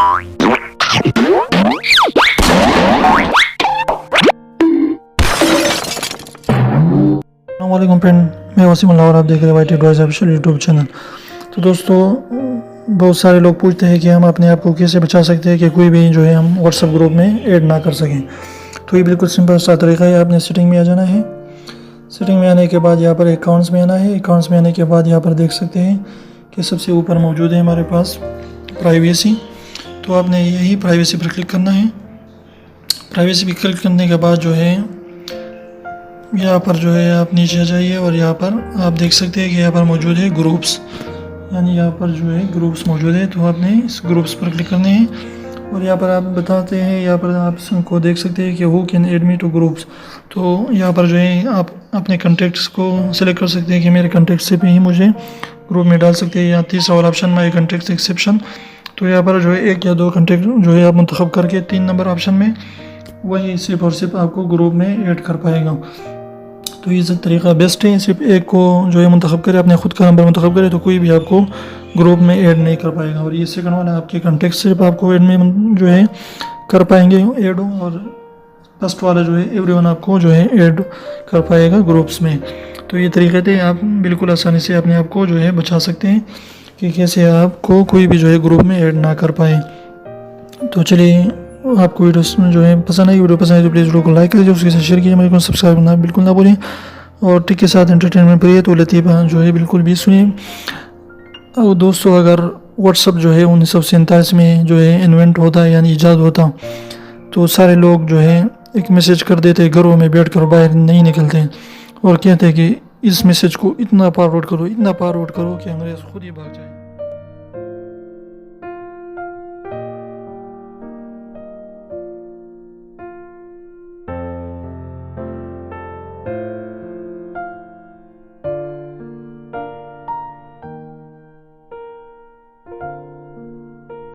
अस्सलामुअलैकुम फ्रेंड, मैं वसीम अल्लाह और आप देख रहे हैं Y T droids official YouTube channel. तो दोस्तों, बहुत सारे लोग पूछते हैं कि हम अपने आप को कैसे बचा सकते हैं कि कोई भी जो है हम व्हाट्सएप ग्रुप में ऐड ना कर सकें। तो ये बिल्कुल सिंपल सा तरीका है। आपने सेटिंग में आ जाना है। सेटिंग में आने के बाद यहाँ पर अकाउंट्स में आना है। अकाउंट्स में आने के बाद यहाँ पर देख सकते हैं कि सबसे ऊपर मौजूद है हमारे पास प्राइवेसी। तो आपने यही प्राइवेसी पर क्लिक करना है। प्राइवेसी पर क्लिक करने के बाद जो है यहाँ पर जो है आप नीचे आ जाइए और यहाँ पर आप देख सकते हैं कि यहाँ पर मौजूद है ग्रुप्स, यानी यहाँ पर जो है ग्रुप्स मौजूद है। तो आपने इस ग्रुप्स पर क्लिक करने हैं और यहाँ पर आप बताते हैं, यहाँ पर आप इसको देख सकते हैं कि who can add me two groups. तो यहाँ पर जो है आप अपने कॉन्टेक्ट्स को सेलेक्ट कर सकते हैं कि मेरे कॉन्टेक्ट से भी ही मुझे ग्रुप में डाल सकते हैं। यहाँ तीसरा वाला ऑप्शन माई कॉन्टेक्ट्स एक्सेप्शन। तो यहाँ पर जो है एक या दो कॉन्टेक्ट जो है आप मुंतखब करके 3 नंबर ऑप्शन में वही सिर्फ और सिर्फ आपको ग्रुप में ऐड कर पाएगा। तो ये तरीका बेस्ट है। सिर्फ एक को जो है मुंतखब करे, अपने ख़ुद का नंबर मुंतखब करे तो कोई भी आपको ग्रुप में ऐड नहीं कर पाएगा। और ये सेकंड वाला आपके कॉन्टेक्ट सिर्फ आपको ऐड में जो है कर पाएंगे ऐड, और फर्स्ट वाला जो है एवरीवन आपको जो है ऐड कर पाएगा ग्रुप्स में। तो ये तरीके थे, आप बिल्कुल आसानी से अपने आप को जो है बचा सकते हैं कि कैसे आपको कोई भी जो है ग्रुप में ऐड ना कर पाए। तो चलिए, आपको वीडियो जो है पसंद आई, वीडियो पसंद आई तो प्लीज़ वीडियो को लाइक कीजिए, उसके साथ शेयर कीजिए, मेरे को सब्सक्राइब करना बिल्कुल ना भूलिए। और टिक के साथ एंटरटेनमेंट पर है तो लतीफ़ा जो है बिल्कुल भी सुनिए। और दोस्तों, अगर व्हाट्सअप जो है 1947 में जो है इन्वेंट होता है यानी ईजाद होता, तो सारे लोग जो है एक मैसेज कर देते घरों में बैठ कर, बाहर नहीं निकलते और कहते हैं कि इस मैसेज को इतना फॉरवर्ड करो, इतना फॉरवर्ड करो कि अंग्रेज़ खुद ही भाग जाए।